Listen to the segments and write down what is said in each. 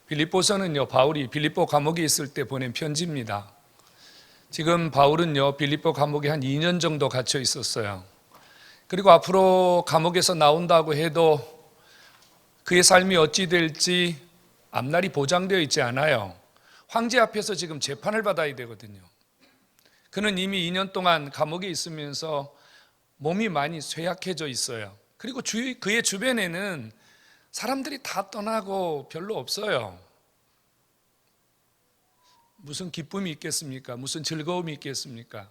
빌립보서는요, 바울이 빌립보 감옥에 있을 때 보낸 편지입니다. 지금 바울은요, 빌립보 감옥에 한 2년 정도 갇혀 있었어요. 그리고 앞으로 감옥에서 나온다고 해도 그의 삶이 어찌 될지 앞날이 보장되어 있지 않아요. 황제 앞에서 지금 재판을 받아야 되거든요. 그는 이미 2년 동안 감옥에 있으면서 몸이 많이 쇠약해져 있어요. 그리고 그의 주변에는 사람들이 다 떠나고 별로 없어요. 무슨 기쁨이 있겠습니까? 무슨 즐거움이 있겠습니까?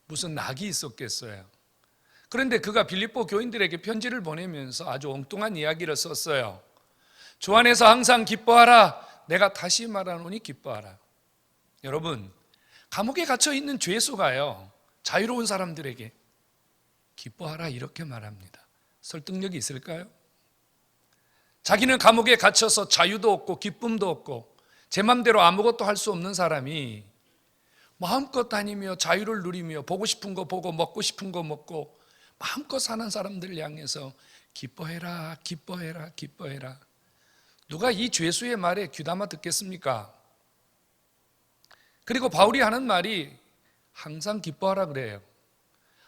무슨 낙이 있었겠어요? 그런데 그가 빌립보 교인들에게 편지를 보내면서 아주 엉뚱한 이야기를 썼어요. 주 안에서 항상 기뻐하라. 내가 다시 말하노니 기뻐하라. 여러분, 감옥에 갇혀 있는 죄수가요, 자유로운 사람들에게 기뻐하라 이렇게 말합니다. 설득력이 있을까요? 자기는 감옥에 갇혀서 자유도 없고 기쁨도 없고 제 맘대로 아무것도 할 수 없는 사람이 마음껏 다니며 자유를 누리며 보고 싶은 거 보고 먹고 싶은 거 먹고 마음껏 사는 사람들을 향해서 기뻐해라, 기뻐해라, 기뻐해라. 누가 이 죄수의 말에 귀담아 듣겠습니까? 그리고 바울이 하는 말이 항상 기뻐하라 그래요.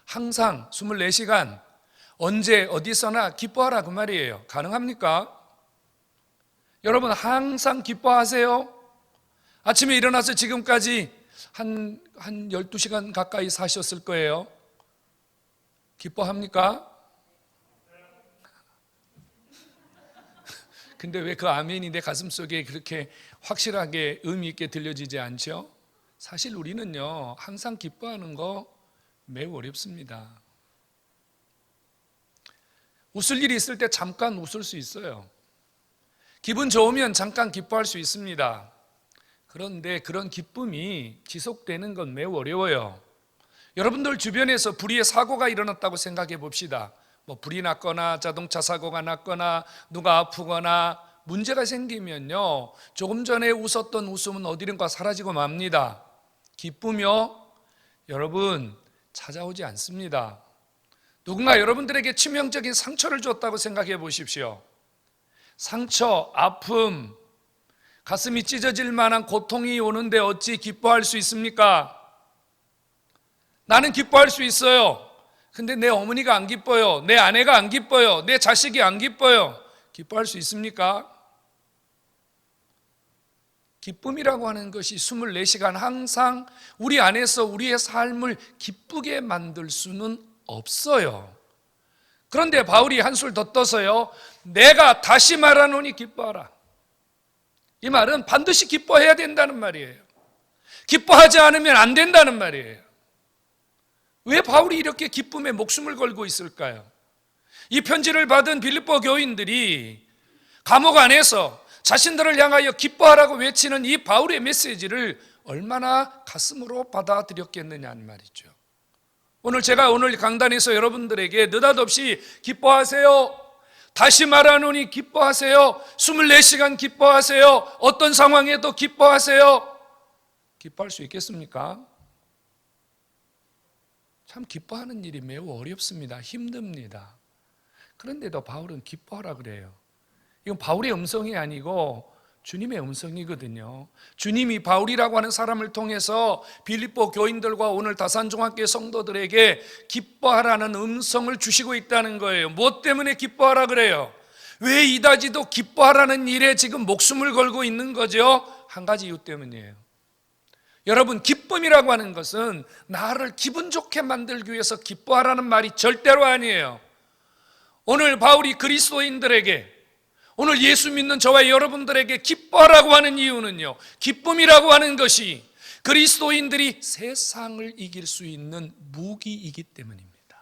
항상 24시간 언제 어디서나 기뻐하라 그 말이에요. 가능합니까? 여러분 항상 기뻐하세요? 아침에 일어나서 지금까지 한 12시간 가까이 사셨을 거예요. 기뻐합니까? 근데 왜 그 아멘이 내 가슴속에 그렇게 확실하게 의미 있게 들려지지 않죠? 사실 우리는요, 항상 기뻐하는 거 매우 어렵습니다. 웃을 일이 있을 때 잠깐 웃을 수 있어요. 기분 좋으면 잠깐 기뻐할 수 있습니다. 그런데 그런 기쁨이 지속되는 건 매우 어려워요. 여러분들 주변에서 불의의 사고가 일어났다고 생각해 봅시다. 불이 났거나 자동차 사고가 났거나 누가 아프거나 문제가 생기면요, 조금 전에 웃었던 웃음은 어디론가 사라지고 맙니다. 기쁘며 여러분 찾아오지 않습니다. 누군가 여러분들에게 치명적인 상처를 줬다고 생각해 보십시오. 상처, 아픔, 가슴이 찢어질 만한 고통이 오는데 어찌 기뻐할 수 있습니까? 나는 기뻐할 수 있어요. 근데 내 어머니가 안 기뻐요. 내 아내가 안 기뻐요. 내 자식이 안 기뻐요. 기뻐할 수 있습니까? 기쁨이라고 하는 것이 24시간 항상 우리 안에서 우리의 삶을 기쁘게 만들 수는 없어요. 그런데 바울이 한술 더 떠서요, 내가 다시 말하노니 기뻐하라. 이 말은 반드시 기뻐해야 된다는 말이에요. 기뻐하지 않으면 안 된다는 말이에요. 왜 바울이 이렇게 기쁨에 목숨을 걸고 있을까요? 이 편지를 받은 빌립보 교인들이 감옥 안에서 자신들을 향하여 기뻐하라고 외치는 이 바울의 메시지를 얼마나 가슴으로 받아들였겠느냐는 말이죠. 제가 오늘 강단에서 여러분들에게 느닷없이 기뻐하세요, 다시 말하노니 기뻐하세요, 24시간 기뻐하세요, 어떤 상황에도 기뻐하세요, 기뻐할 수 있겠습니까? 참 기뻐하는 일이 매우 어렵습니다. 힘듭니다. 그런데도 바울은 기뻐하라 그래요. 이건 바울의 음성이 아니고 주님의 음성이거든요. 주님이 바울이라고 하는 사람을 통해서 빌립보 교인들과 오늘 다산중학교 성도들에게 기뻐하라는 음성을 주시고 있다는 거예요. 무엇 때문에 기뻐하라 그래요? 왜 이다지도 기뻐하라는 일에 지금 목숨을 걸고 있는 거죠? 한 가지 이유 때문이에요. 여러분, 기쁨이라고 하는 것은 나를 기분 좋게 만들기 위해서 기뻐하라는 말이 절대로 아니에요. 오늘 바울이 그리스도인들에게, 오늘 예수 믿는 저와 여러분들에게 기뻐하라고 하는 이유는요, 기쁨이라고 하는 것이 그리스도인들이 세상을 이길 수 있는 무기이기 때문입니다.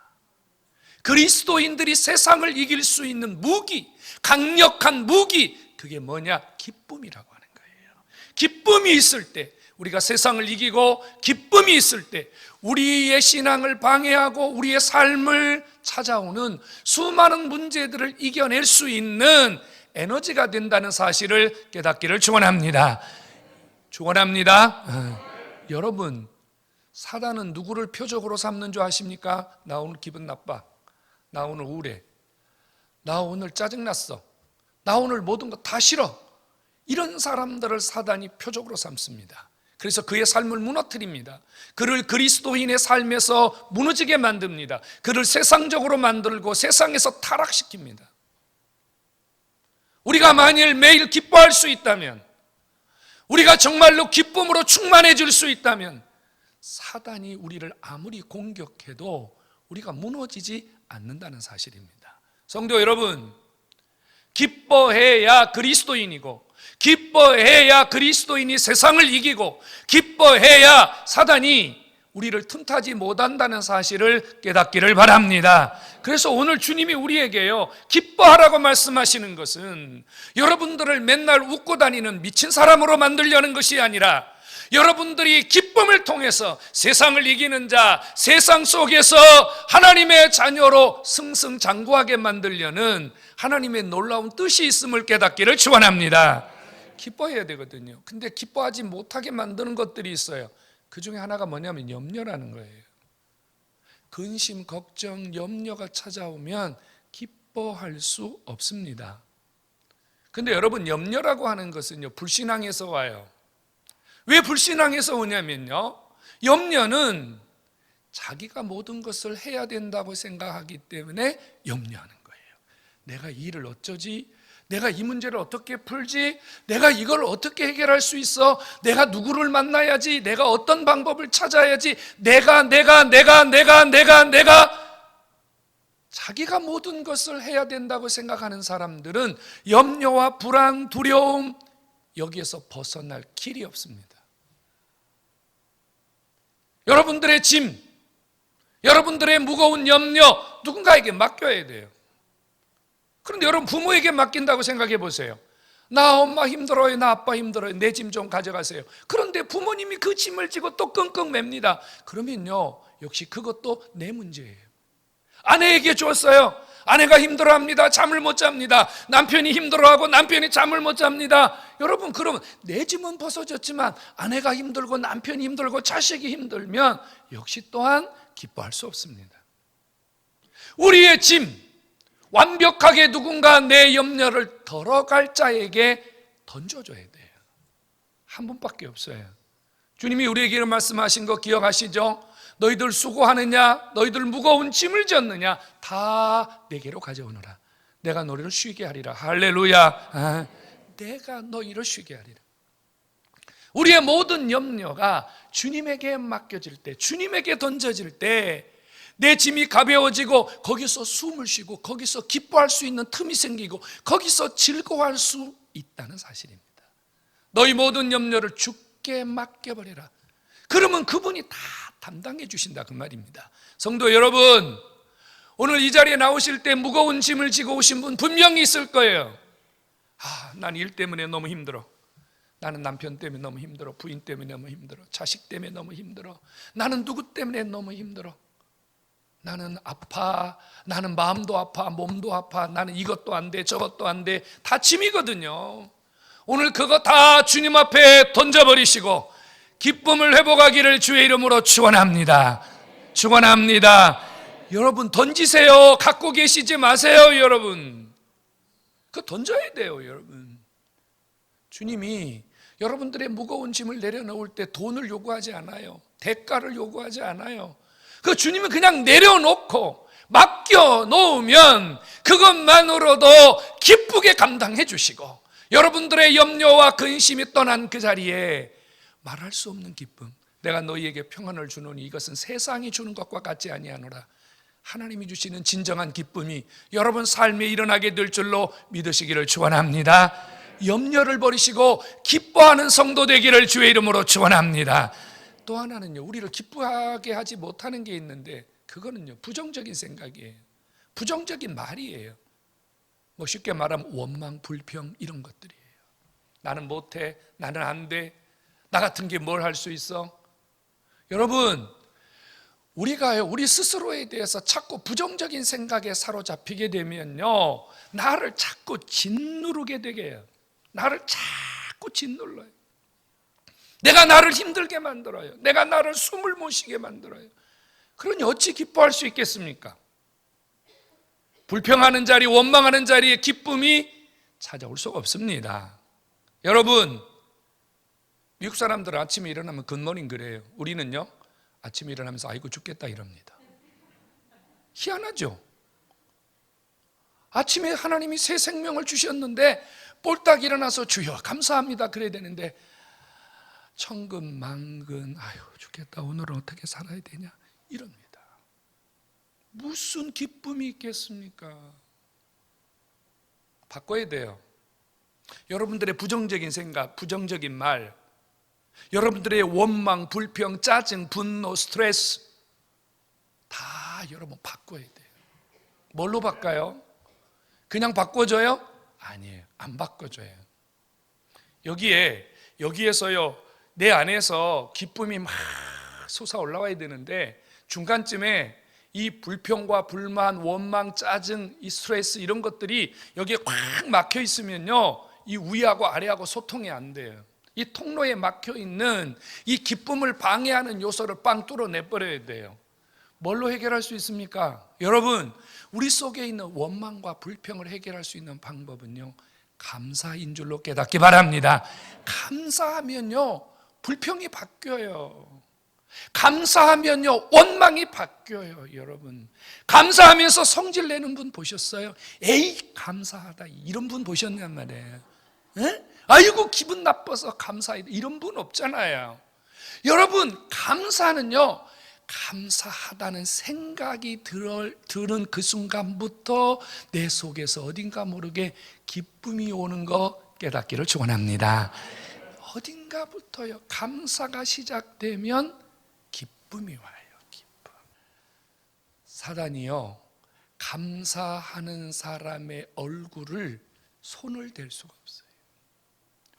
그리스도인들이 세상을 이길 수 있는 무기, 강력한 무기, 그게 뭐냐? 기쁨이라고 하는 거예요. 기쁨이 있을 때 우리가 세상을 이기고, 기쁨이 있을 때 우리의 신앙을 방해하고 우리의 삶을 찾아오는 수많은 문제들을 이겨낼 수 있는 에너지가 된다는 사실을 깨닫기를 축원합니다. 여러분, 사단은 누구를 표적으로 삼는 줄 아십니까? 나 오늘 기분 나빠, 나 오늘 우울해, 나 오늘 짜증났어, 나 오늘 모든 거 다 싫어, 이런 사람들을 사단이 표적으로 삼습니다. 그래서 그의 삶을 무너뜨립니다. 그를 그리스도인의 삶에서 무너지게 만듭니다. 그를 세상적으로 만들고 세상에서 타락시킵니다. 우리가 만일 매일 기뻐할 수 있다면, 우리가 정말로 기쁨으로 충만해질 수 있다면, 사단이 우리를 아무리 공격해도 우리가 무너지지 않는다는 사실입니다. 성도 여러분, 기뻐해야 그리스도인이고, 기뻐해야 그리스도인이 세상을 이기고, 기뻐해야 사단이 우리를 틈타지 못한다는 사실을 깨닫기를 바랍니다. 그래서 오늘 주님이 우리에게요, 기뻐하라고 말씀하시는 것은 여러분들을 맨날 웃고 다니는 미친 사람으로 만들려는 것이 아니라, 여러분들이 기쁨을 통해서 세상을 이기는 자, 세상 속에서 하나님의 자녀로 승승장구하게 만들려는 하나님의 놀라운 뜻이 있음을 깨닫기를 축원합니다. 기뻐해야 되거든요. 근데 기뻐하지 못하게 만드는 것들이 있어요. 그 중에 하나가 뭐냐면 염려라는 거예요. 근심, 걱정, 염려가 찾아오면 기뻐할 수 없습니다. 근데 여러분, 염려라고 하는 것은요, 불신앙에서 와요. 왜 불신앙에서 오냐면요, 염려는 자기가 모든 것을 해야 된다고 생각하기 때문에 염려하는 거예요. 내가 이 일을 어쩌지? 내가 이 문제를 어떻게 풀지? 내가 이걸 어떻게 해결할 수 있어? 내가 누구를 만나야지? 내가 어떤 방법을 찾아야지? 내가 자기가 모든 것을 해야 된다고 생각하는 사람들은 염려와 불안, 두려움, 여기에서 벗어날 길이 없습니다. 여러분들의 짐, 여러분들의 무거운 염려 누군가에게 맡겨야 돼요. 그런데 여러분, 부모에게 맡긴다고 생각해 보세요. 나 엄마 힘들어요, 나 아빠 힘들어요, 내 짐 좀 가져가세요. 그런데 부모님이 그 짐을 지고 또 끙끙 맵니다. 그러면요, 역시 그것도 내 문제예요. 아내에게 줬어요. 아내가 힘들어합니다. 잠을 못 잡니다. 남편이 힘들어하고 남편이 잠을 못 잡니다. 여러분, 그러면 내 짐은 벗어졌지만 아내가 힘들고 남편이 힘들고 자식이 힘들면 역시 또한 기뻐할 수 없습니다. 우리의 짐, 완벽하게 누군가 내 염려를 덜어갈 자에게 던져줘야 돼요. 한 분밖에 없어요. 주님이 우리에게 이런 말씀하신 거 기억하시죠? 너희들 수고하느냐, 너희들 무거운 짐을 졌느냐, 다 내게로 가져오너라. 내가 너희를 쉬게 하리라. 할렐루야. 내가 너희를 쉬게 하리라. 우리의 모든 염려가 주님에게 맡겨질 때, 주님에게 던져질 때 내 짐이 가벼워지고, 거기서 숨을 쉬고 거기서 기뻐할 수 있는 틈이 생기고 거기서 즐거워할 수 있다는 사실입니다. 너희 모든 염려를 주께 맡겨버려라. 그러면 그분이 다 담당해 주신다, 그 말입니다. 성도 여러분, 오늘 이 자리에 나오실 때 무거운 짐을 지고 오신 분 분명히 있을 거예요. 난 일 때문에 너무 힘들어. 나는 남편 때문에 너무 힘들어. 부인 때문에 너무 힘들어. 자식 때문에 너무 힘들어. 나는 누구 때문에 너무 힘들어. 나는 아파. 나는 마음도 아파. 몸도 아파. 나는 이것도 안 돼. 저것도 안 돼. 다 짐이거든요. 오늘 그거 다 주님 앞에 던져버리시고 기쁨을 회복하기를 주의 이름으로 축원합니다. 축원합니다. 여러분, 던지세요. 갖고 계시지 마세요, 여러분. 그거 던져야 돼요, 여러분. 주님이 여러분들의 무거운 짐을 내려놓을 때 돈을 요구하지 않아요. 대가를 요구하지 않아요. 그 주님은 그냥 내려놓고 맡겨놓으면 그것만으로도 기쁘게 감당해 주시고, 여러분들의 염려와 근심이 떠난 그 자리에 말할 수 없는 기쁨, 내가 너희에게 평안을 주노니 이것은 세상이 주는 것과 같지 아니하노라. 하나님이 주시는 진정한 기쁨이 여러분 삶에 일어나게 될 줄로 믿으시기를 축원합니다. 염려를 버리시고 기뻐하는 성도 되기를 주의 이름으로 축원합니다. 또 하나는요, 우리를 기뻐하게 하지 못하는 게 있는데, 그거는요, 부정적인 생각이에요. 부정적인 말이에요. 뭐 쉽게 말하면 원망, 불평, 이런 것들이에요. 나는 못해, 나는 안 돼, 나 같은 게 뭘 할 수 있어? 여러분, 우리가요, 우리 스스로에 대해서 자꾸 부정적인 생각에 사로잡히게 되면요, 나를 자꾸 짓누르게 되게 해요. 나를 자꾸 짓눌러요. 내가 나를 힘들게 만들어요. 내가 나를 숨을 못 쉬게 만들어요. 그러니 어찌 기뻐할 수 있겠습니까? 불평하는 자리, 원망하는 자리에 기쁨이 찾아올 수가 없습니다. 여러분, 미국 사람들은 아침에 일어나면 굿모닝 그래요. 우리는요, 아침에 일어나면서 아이고 죽겠다 이럽니다. 희한하죠? 아침에 하나님이 새 생명을 주셨는데 꼴딱 일어나서 주여 감사합니다 그래야 되는데 천근만근 아유 죽겠다 오늘은 어떻게 살아야 되냐 이럽니다. 무슨 기쁨이 있겠습니까? 바꿔야 돼요. 여러분들의 부정적인 생각, 부정적인 말, 여러분들의 원망, 불평, 짜증, 분노, 스트레스 다 여러분 바꿔야 돼요. 뭘로 바꿔요? 그냥 바꿔줘요? 아니에요. 안 바꿔줘요. 여기에서요 내 안에서 기쁨이 막 솟아 올라와야 되는데 중간쯤에 이 불평과 불만, 원망, 짜증, 이 스트레스 이런 것들이 여기에 꽉 막혀 있으면요 이 위하고 아래하고 소통이 안 돼요. 이 통로에 막혀 있는 이 기쁨을 방해하는 요소를 빵 뚫어내버려야 돼요. 뭘로 해결할 수 있습니까? 여러분, 우리 속에 있는 원망과 불평을 해결할 수 있는 방법은요 감사인 줄로 깨닫기 바랍니다. 감사하면요 불평이 바뀌어요. 감사하면요 원망이 바뀌어요. 여러분, 감사하면서 성질 내는 분 보셨어요? 에이 감사하다 이런 분 보셨냔 말이에요. 에? 아이고 기분 나빠서 감사해 이런 분 없잖아요. 여러분, 감사는요 감사하다는 생각이 드는 그 순간부터 내 속에서 어딘가 모르게 기쁨이 오는 거 깨닫기를 축원합니다. 어딘가부터요 감사가 시작되면 기쁨이 와요. 기쁨. 사단이요 감사하는 사람의 얼굴을 손을 댈 수가 없어요.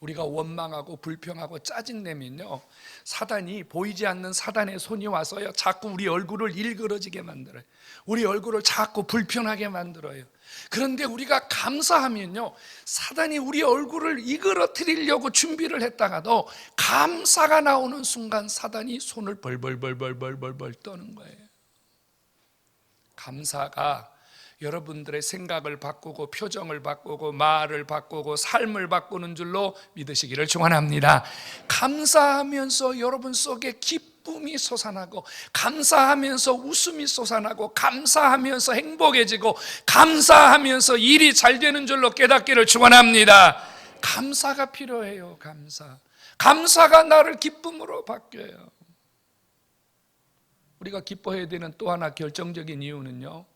우리가 원망하고 불평하고 짜증내면요 사단이 보이지 않는 사단의 손이 와서요 자꾸 우리 얼굴을 일그러지게 만들어요. 우리 얼굴을 자꾸 불편하게 만들어요. 그런데 우리가 감사하면요 사단이 우리 얼굴을 이그러뜨리려고 준비를 했다가도 감사가 나오는 순간 사단이 손을 벌벌벌벌벌벌 떠는 거예요. 감사가 여러분들의 생각을 바꾸고 표정을 바꾸고 말을 바꾸고 삶을 바꾸는 줄로 믿으시기를 축원합니다. 감사하면서 여러분 속에 기쁨이 솟아나고 감사하면서 웃음이 솟아나고 감사하면서 행복해지고 감사하면서 일이 잘 되는 줄로 깨닫기를 축원합니다. 감사가 필요해요. 감사가 나를 기쁨으로 바뀌어요. 우리가 기뻐해야 되는 또 하나 결정적인 이유는요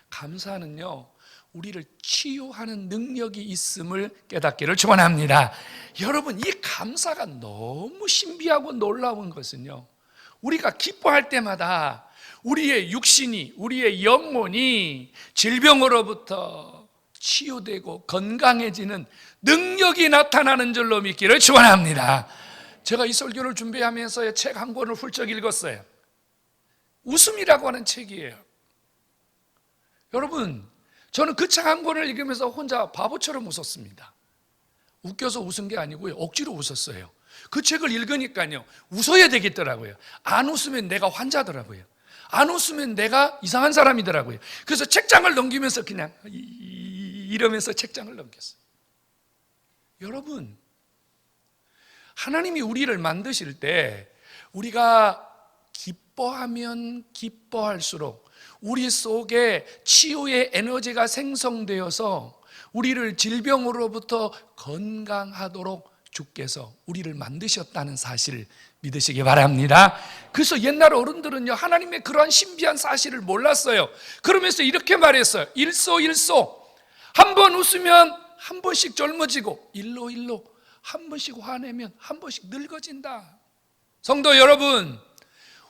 감사는요 우리를 치유하는 능력이 있음을 깨닫기를 축원합니다. 여러분, 이 감사가 너무 신비하고 놀라운 것은요 우리가 기뻐할 때마다 우리의 육신이 우리의 영혼이 질병으로부터 치유되고 건강해지는 능력이 나타나는 줄로 믿기를 축원합니다. 제가 이 설교를 준비하면서 책 한 권을 훌쩍 읽었어요. 웃음이라고 하는 책이에요. 여러분, 저는 그 책 한 권을 읽으면서 혼자 바보처럼 웃었습니다. 웃겨서 웃은 게 아니고요 억지로 웃었어요. 그 책을 읽으니까요 웃어야 되겠더라고요. 안 웃으면 내가 환자더라고요. 안 웃으면 내가 이상한 사람이더라고요. 그래서 책장을 넘기면서 그냥 이러면서 책장을 넘겼어요. 여러분, 하나님이 우리를 만드실 때 우리가 기뻐하면 기뻐할수록 우리 속에 치유의 에너지가 생성되어서 우리를 질병으로부터 건강하도록 주께서 우리를 만드셨다는 사실을 믿으시기 바랍니다. 그래서 옛날 어른들은요 하나님의 그러한 신비한 사실을 몰랐어요. 그러면서 이렇게 말했어요. 일소 한 번 웃으면 한 번씩 젊어지고 일로 한 번씩 화내면 한 번씩 늙어진다. 성도 여러분,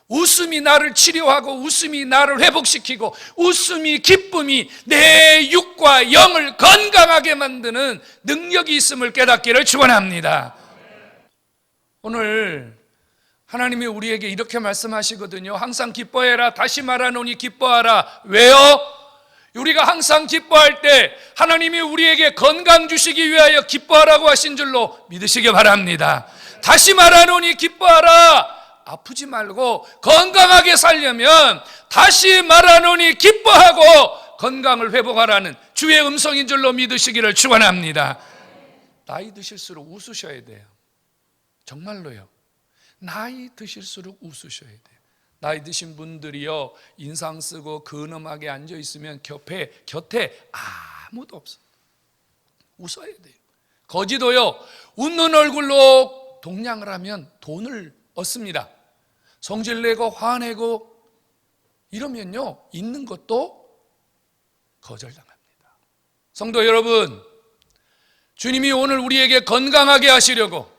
웃음이 나를 치료하고 웃음이 나를 회복시키고 웃음이 기쁨이 내 육과 영을 건강하게 만드는 능력이 있음을 깨닫기를 축원합니다. 오늘 하나님이 우리에게 이렇게 말씀하시거든요. 항상 기뻐해라. 다시 말하노니 기뻐하라. 왜요? 우리가 항상 기뻐할 때 하나님이 우리에게 건강 주시기 위하여 기뻐하라고 하신 줄로 믿으시기 바랍니다. 다시 말하노니 기뻐하라. 아프지 말고 건강하게 살려면 다시 말하노니 기뻐하고 건강을 회복하라는 주의 음성인 줄로 믿으시기를 축원합니다. 나이 드실수록 웃으셔야 돼요. 정말로요. 나이 드실수록 웃으셔야 돼요. 나이 드신 분들이요, 인상 쓰고 근엄하게 앉아 있으면 곁에 아무도 없어. 웃어야 돼요. 거지도요, 웃는 얼굴로 동냥을 하면 돈을 얻습니다. 성질내고 화내고 이러면요, 있는 것도 거절당합니다. 성도 여러분, 주님이 오늘 우리에게 건강하게 하시려고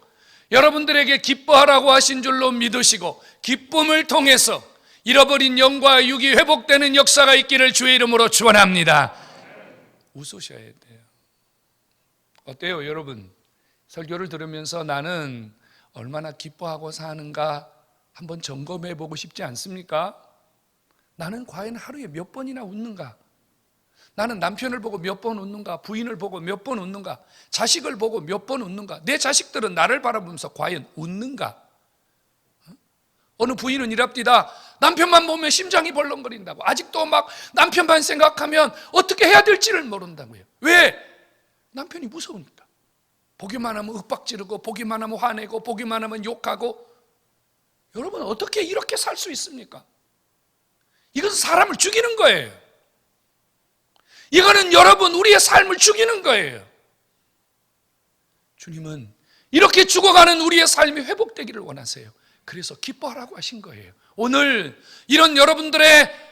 여러분들에게 기뻐하라고 하신 줄로 믿으시고 기쁨을 통해서 잃어버린 영과 육이 회복되는 역사가 있기를 주의 이름으로 축원합니다. 웃으셔야 돼요. 어때요, 여러분? 설교를 들으면서 나는 얼마나 기뻐하고 사는가 한번 점검해 보고 싶지 않습니까? 나는 과연 하루에 몇 번이나 웃는가? 나는 남편을 보고 몇 번 웃는가? 부인을 보고 몇 번 웃는가? 자식을 보고 몇 번 웃는가? 내 자식들은 나를 바라보면서 과연 웃는가? 어느 부인은 이랍디다. 남편만 보면 심장이 벌렁거린다고. 아직도 막 남편만 생각하면 어떻게 해야 될지를 모른다고요. 왜? 남편이 무서우니까. 보기만 하면 윽박지르고, 보기만 하면 화내고, 보기만 하면 욕하고. 여러분, 어떻게 이렇게 살 수 있습니까? 이것은 사람을 죽이는 거예요. 이거는 여러분, 우리의 삶을 죽이는 거예요. 주님은 이렇게 죽어가는 우리의 삶이 회복되기를 원하세요. 그래서 기뻐하라고 하신 거예요. 오늘 이런 여러분들의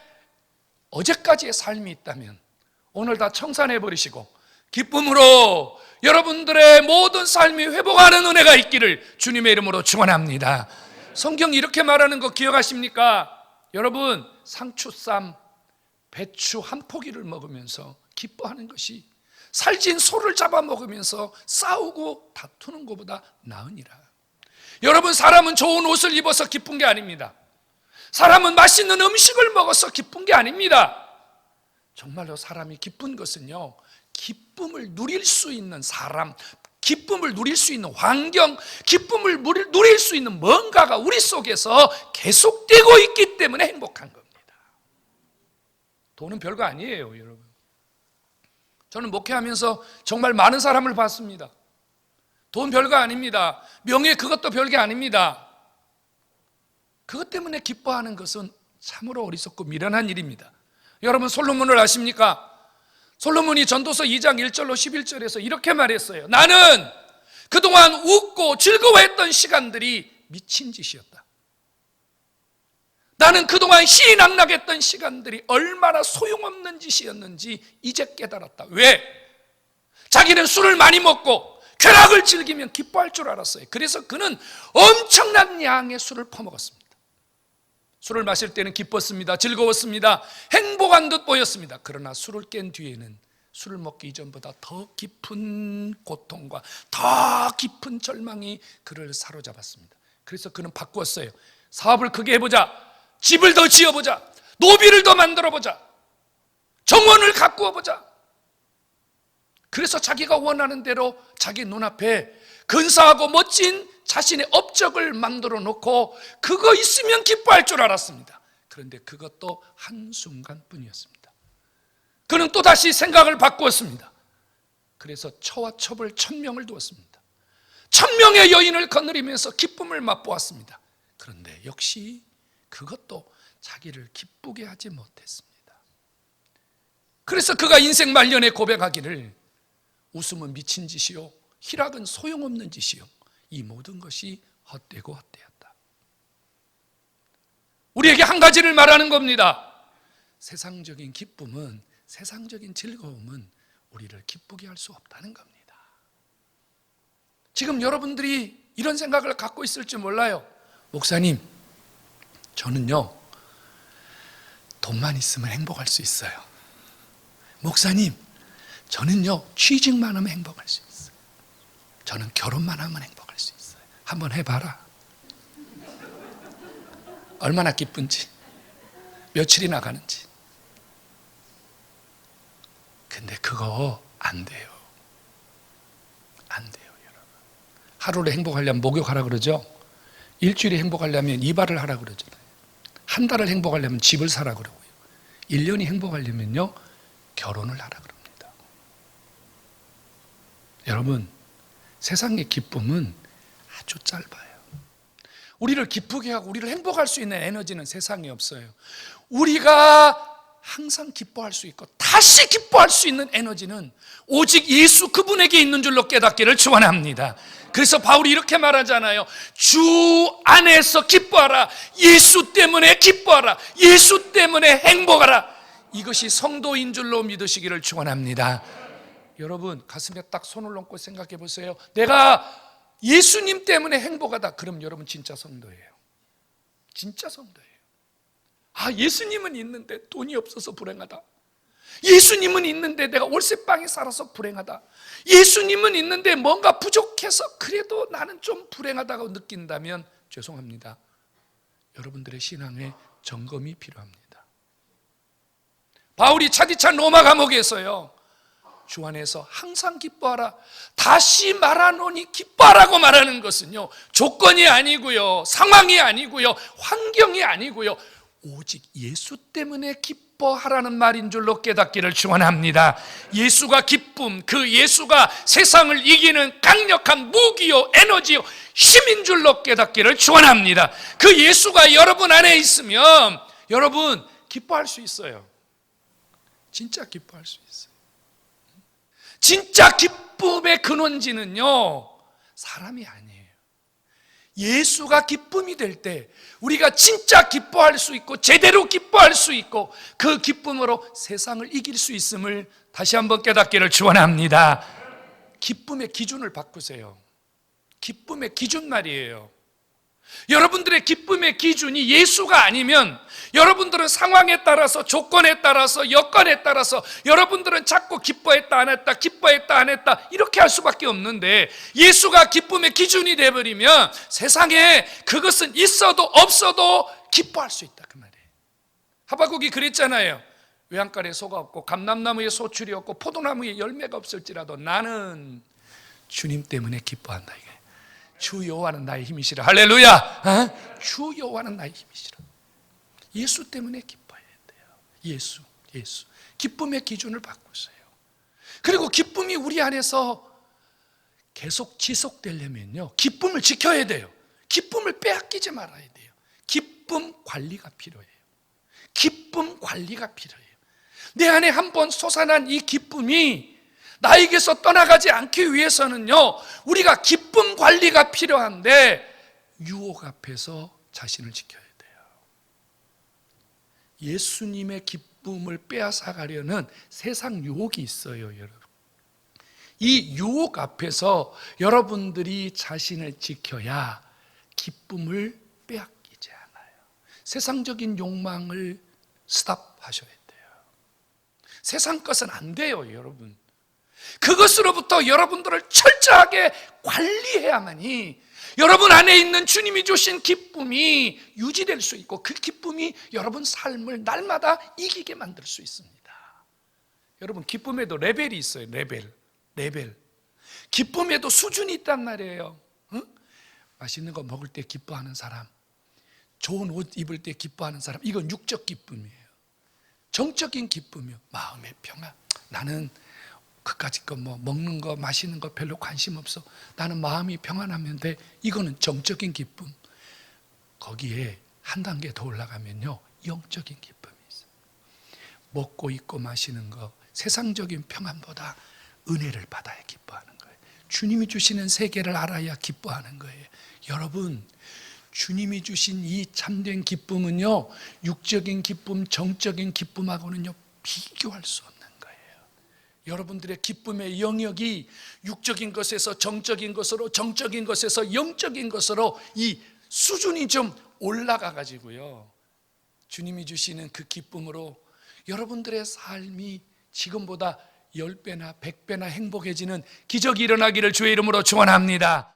어제까지의 삶이 있다면 오늘 다 청산해버리시고 기쁨으로 여러분들의 모든 삶이 회복하는 은혜가 있기를 주님의 이름으로 축원합니다. 성경이 이렇게 말하는 거 기억하십니까? 여러분, 상추쌈, 배추 한 포기를 먹으면서 기뻐하는 것이 살진 소를 잡아먹으면서 싸우고 다투는 것보다 나으니라. 여러분, 사람은 좋은 옷을 입어서 기쁜 게 아닙니다. 사람은 맛있는 음식을 먹어서 기쁜 게 아닙니다. 정말로 사람이 기쁜 것은요, 기쁨을 누릴 수 있는 사람, 기쁨을 누릴 수 있는 환경, 기쁨을 누릴 수 있는 뭔가가 우리 속에서 계속되고 있기 때문에 행복한 겁니다. 돈은 별거 아니에요, 여러분. 저는 목회하면서 정말 많은 사람을 봤습니다. 돈 별거 아닙니다. 명예, 그것도 별게 아닙니다. 그것 때문에 기뻐하는 것은 참으로 어리석고 미련한 일입니다. 여러분, 솔로몬을 아십니까? 솔로몬이 전도서 2장 1절로 11절에서 이렇게 말했어요. 나는 그동안 웃고 즐거워했던 시간들이 미친 짓이었다. 나는 그동안 희희낙락했던 시간들이 얼마나 소용없는 짓이었는지 이제 깨달았다. 왜? 자기는 술을 많이 먹고 쾌락을 즐기면 기뻐할 줄 알았어요. 그래서 그는 엄청난 양의 술을 퍼먹었습니다. 술을 마실 때는 기뻤습니다. 즐거웠습니다. 행복한 듯 보였습니다. 그러나 술을 깬 뒤에는 술을 먹기 이전보다 더 깊은 고통과 더 깊은 절망이 그를 사로잡았습니다. 그래서 그는 바꾸었어요. 사업을 크게 해보자. 집을 더 지어보자. 노비를 더 만들어보자. 정원을 가꾸어보자. 그래서 자기가 원하는 대로 자기 눈앞에 근사하고 멋진 자신의 업적을 만들어 놓고 그거 있으면 기뻐할 줄 알았습니다. 그런데 그것도 한순간뿐이었습니다. 그는 또다시 생각을 바꾸었습니다. 그래서 처와 첩을 1000명을 두었습니다. 1000명의 여인을 거느리면서 기쁨을 맛보았습니다. 그런데 역시 그것도 자기를 기쁘게 하지 못했습니다. 그래서 그가 인생 말년에 고백하기를 웃음은 미친 짓이요 희락은 소용없는 짓이요 이 모든 것이 헛되고 헛되었다. 우리에게 한 가지를 말하는 겁니다. 세상적인 기쁨은, 세상적인 즐거움은 우리를 기쁘게 할 수 없다는 겁니다. 지금 여러분들이 이런 생각을 갖고 있을지 몰라요. 목사님, 저는요 돈만 있으면 행복할 수 있어요. 목사님, 저는요 취직만 하면 행복할 수 있어요. 저는 결혼만 하면 행복할 수 있어요. 한번 해봐라. 얼마나 기쁜지, 며칠이나 가는지. 근데 그거 안 돼요. 안 돼요, 여러분. 하루를 행복하려면 목욕하라 그러죠. 일주일에 행복하려면 이발을 하라 그러잖아요. 한 달을 행복하려면 집을 사라 그러고요. 1년이 행복하려면요 결혼을 하라 그럽니다. 여러분, 세상의 기쁨은 아주 짧아요. 우리를 기쁘게 하고 우리를 행복할 수 있는 에너지는 세상에 없어요. 우리가 항상 기뻐할 수 있고 다시 기뻐할 수 있는 에너지는 오직 예수 그분에게 있는 줄로 깨닫기를 축원합니다. 그래서 바울이 이렇게 말하잖아요. 주 안에서 기뻐하라. 예수 때문에 기뻐하라. 예수 때문에 행복하라. 이것이 성도인 줄로 믿으시기를 축원합니다. 여러분 가슴에 딱 손을 얹고 생각해 보세요. 내가 예수님 때문에 행복하다. 그럼 여러분 진짜 성도예요. 진짜 성도예요. 아, 예수님은 있는데 돈이 없어서 불행하다. 예수님은 있는데 내가 월세방에 살아서 불행하다. 예수님은 있는데 뭔가 부족해서 그래도 나는 좀 불행하다고 느낀다면 죄송합니다. 여러분들의 신앙에 점검이 필요합니다. 바울이 차디찬 로마 감옥에서요, 주 안에서 항상 기뻐하라. 다시 말하노니 기뻐하라고 말하는 것은요, 조건이 아니고요, 상황이 아니고요, 환경이 아니고요, 오직 예수 때문에 기뻐하라는 말인 줄로 깨닫기를 축원합니다. 예수가 기쁨, 그 예수가 세상을 이기는 강력한 무기요, 에너지요, 힘인 줄로 깨닫기를 축원합니다. 그 예수가 여러분 안에 있으면 여러분 기뻐할 수 있어요. 진짜 기뻐할 수 있어요. 진짜 기쁨의 근원지는요, 사람이 아니에요. 예수가 기쁨이 될 때 우리가 진짜 기뻐할 수 있고 제대로 기뻐할 수 있고 그 기쁨으로 세상을 이길 수 있음을 다시 한번 깨닫기를 축원합니다. 기쁨의 기준을 바꾸세요. 기쁨의 기준 말이에요. 여러분들의 기쁨의 기준이 예수가 아니면 여러분들은 상황에 따라서, 조건에 따라서, 여건에 따라서 여러분들은 자꾸 기뻐했다 안 했다, 기뻐했다 안 했다 이렇게 할 수밖에 없는데, 예수가 기쁨의 기준이 되어버리면 세상에 그것은 있어도 없어도 기뻐할 수 있다, 그 말이에요. 하박국이 그랬잖아요. 외양간에 소가 없고 감람나무에 소출이 없고 포도나무에 열매가 없을지라도 나는 주님 때문에 기뻐한다. 이게 주 여호와는 나의 힘이시라. 할렐루야. 주 여호와는 나의 힘이시라. 예수 때문에 기뻐해야 돼요. 예수. 기쁨의 기준을 바꾸세요. 그리고 기쁨이 우리 안에서 계속 지속되려면요, 기쁨을 지켜야 돼요. 기쁨을 빼앗기지 말아야 돼요. 기쁨 관리가 필요해요. 기쁨 관리가 필요해요. 내 안에 한번 솟아난 이 기쁨이 나에게서 떠나가지 않기 위해서는요, 우리가 기쁨 관리가 필요한데 유혹 앞에서 자신을 지켜야 돼요. 예수님의 기쁨을 빼앗아 가려는 세상 유혹이 있어요, 여러분. 이 유혹 앞에서 여러분들이 자신을 지켜야 기쁨을 빼앗기지 않아요. 세상적인 욕망을 스탑하셔야 돼요. 세상 것은 안 돼요, 여러분. 그것으로부터 여러분들을 철저하게 관리해야만이 여러분 안에 있는 주님이 주신 기쁨이 유지될 수 있고 그 기쁨이 여러분 삶을 날마다 이기게 만들 수 있습니다. 여러분, 기쁨에도 레벨이 있어요. 레벨. 기쁨에도 수준이 있단 말이에요. 응? 맛있는 거 먹을 때 기뻐하는 사람, 좋은 옷 입을 때 기뻐하는 사람, 이건 육적 기쁨이에요. 정적인 기쁨이요, 마음의 평안. 나는 그까짓 거 먹는 거 마시는 거 별로 관심 없어, 나는 마음이 평안하면 돼. 이거는 정적인 기쁨. 거기에 한 단계 더 올라가면요, 영적인 기쁨이 있어요. 먹고 입고 마시는 거, 세상적인 평안보다 은혜를 받아야 기뻐하는 거예요. 주님이 주시는 세계를 알아야 기뻐하는 거예요. 여러분, 주님이 주신 이 참된 기쁨은요, 육적인 기쁨, 정적인 기쁨하고는요 비교할 수 없는 거예요. 여러분들의 기쁨의 영역이 육적인 것에서 정적인 것으로, 정적인 것에서 영적인 것으로 이 수준이 좀 올라가 가지고요, 주님이 주시는 그 기쁨으로 여러분들의 삶이 지금보다 10배나 100배나 행복해지는 기적이 일어나기를 주의 이름으로 축원합니다.